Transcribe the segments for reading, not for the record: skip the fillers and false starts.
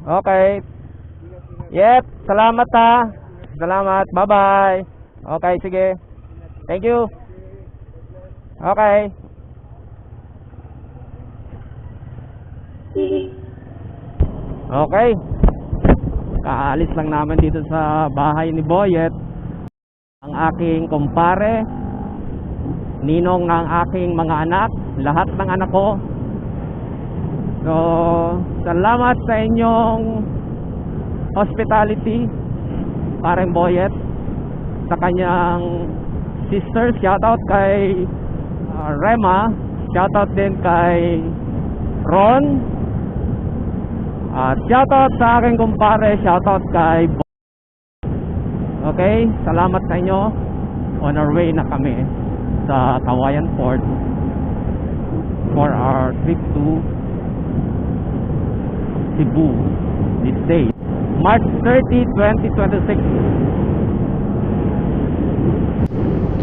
Okay. Yep, salamat ha. Salamat. Bye-bye. Okay, sige. Thank you. Okay. Okay. Kaalis lang namin dito sa bahay ni Boyet. Ang aking kumpare, ninong ng aking mga anak, lahat ng anak ko. So, salamat sa inyong hospitality, parang Boyet, sa kanyang sister. Shoutout kay Rema. Shoutout din kay Ron. At shoutout sa aking kumpare. Shoutout kay Okay, salamat sa inyo. On our way na kami sa Kawayan Port for our trip to Cebu this day, March 30, 2026.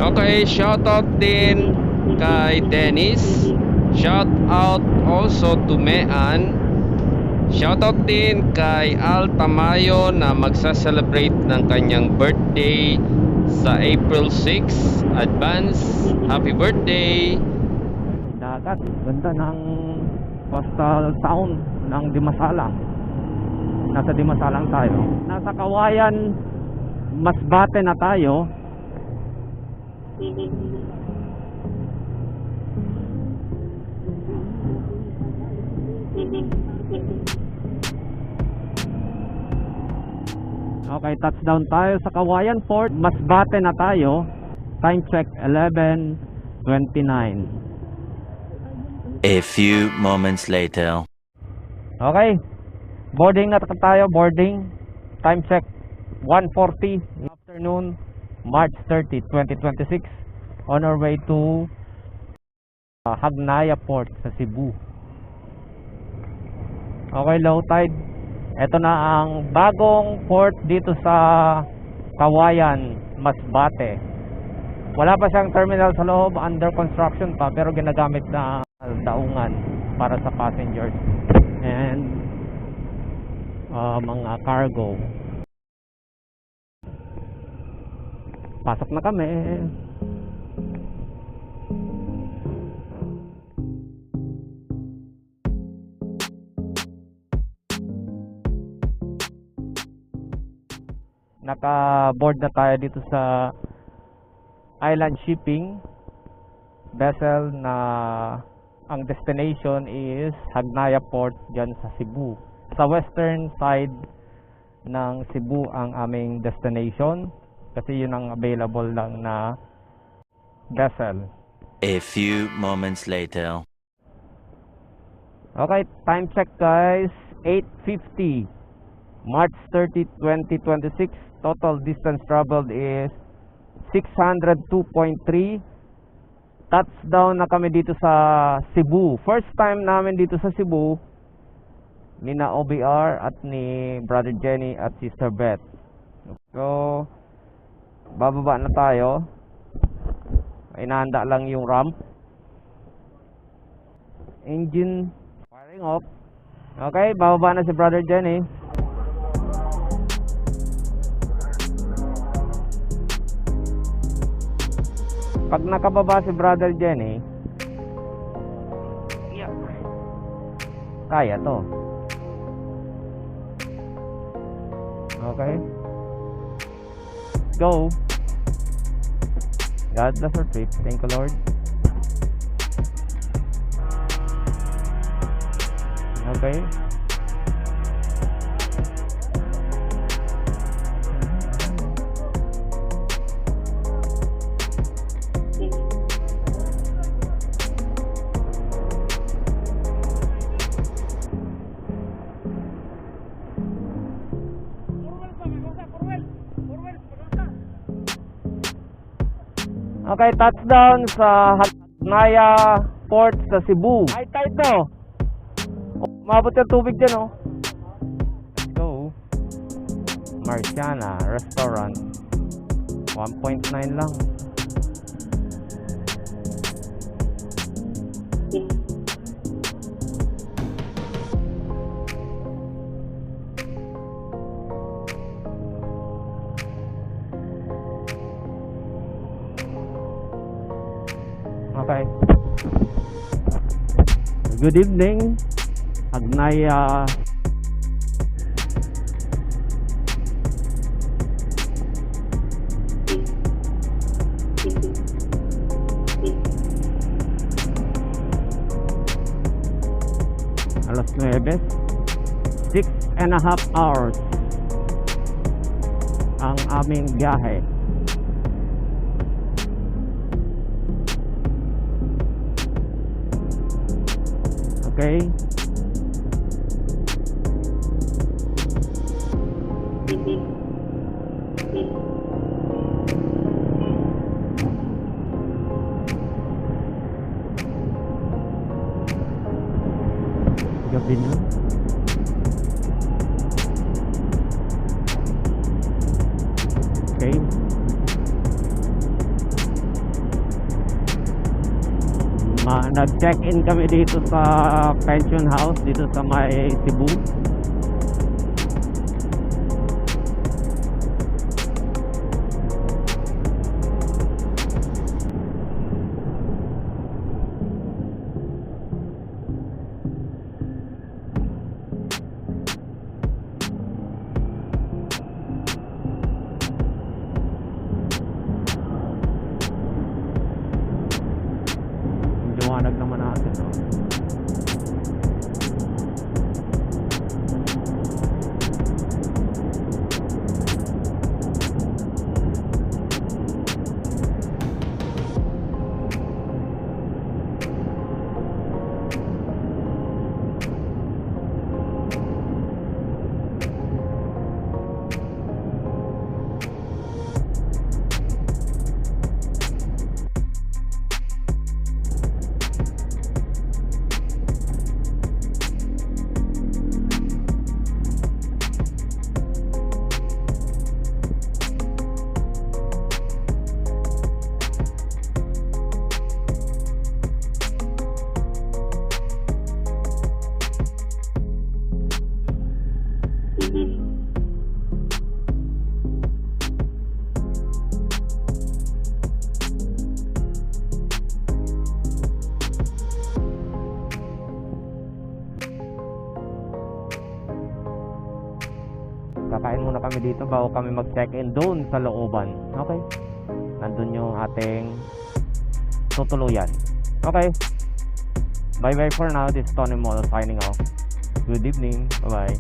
Okay, shoutout din kay Dennis. Shoutout also to Mean. Shoutout din kay Al Tamayo na magsa-celebrate ng kanyang birthday sa April 6. Advance, happy birthday! Dagat, ganda ng coastal town ng Dimasalang. Nasa Dimasalang tayo. Nasa Kawayan, Masbate na tayo. Okay, touchdown tayo sa Kawayan Port. Masbate na tayo. Time check 11:29. A few moments later. Okay, boarding na tayo. Boarding. Time check 1:40 afternoon, March 30, 2026. On our way to Hagnaya Port sa Cebu. Okay, low tide. Ito na ang bagong port dito sa Kawayan, Masbate. Wala pa siyang terminal sa loob, under construction pa, pero ginagamit na daungan para sa passengers and mga cargo. Pasok na kami. Naka-board na tayo dito sa Island Shipping vessel na ang destination is Hagnaya Port dyan sa Cebu. Sa western side ng Cebu ang aming destination kasi yun ang available lang na vessel. A few moments later. Okay, time check guys, 8:50 March 30, 2026. Total distance traveled is 602.3. Touchdown na kami dito sa Cebu. First time namin dito sa Cebu, ni na OBR at ni Brother Jenny at Sister Beth. So, bababa na tayo. Inahanda lang yung ramp. Engine firing off. Okay, bababa na si Brother Jenny. Pag nakababa si Brother Jenny, kaya to. Okay, go. God bless our trip. Thank you, Lord. Okay. Okay, touchdown sa Hagnaya Port sa Cebu. High tide to. Umabot yung tubig dyan, oh. Let's go. Marciana Restaurant. 1.9 lang. Bye-bye. Good evening. Hagnaya alas 9, 6.5 hours ang aming biyahe. Okay. Gabi na. Okay. Nag-check-in kami dito sa pension house dito sa may Cebu. Liwanag naman natin, no? Kakain muna kami dito bago kami mag-check-in doon sa looban. Okay? Nandun yung ating tutuluyan. Okay. Bye-bye for now. This is Tony Molo signing off. Good evening. Bye-bye.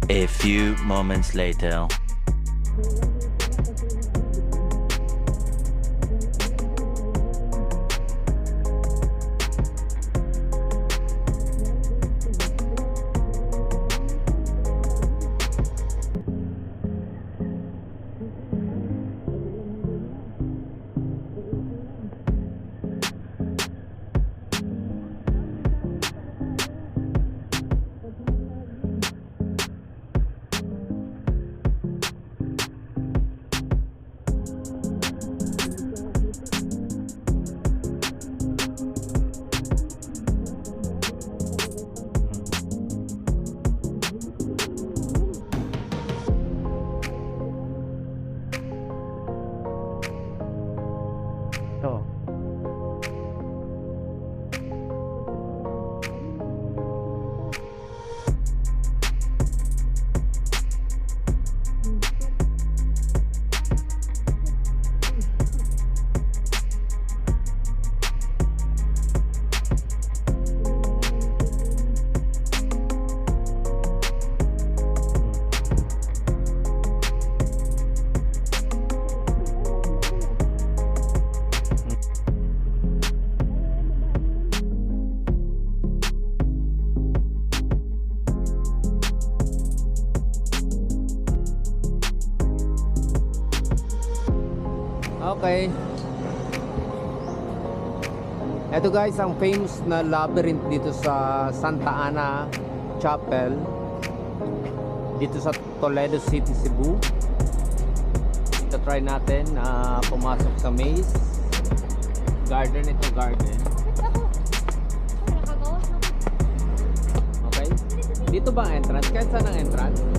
A few moments later. Ito. Okay. Ito guys, ang famous na labyrinth dito sa Santa Ana Chapel dito sa Toledo City, Cebu. Ito try natin na pumasok sa maze garden. Ito garden. Okay. Dito ba ang entrance? Kahit saan ang entrance?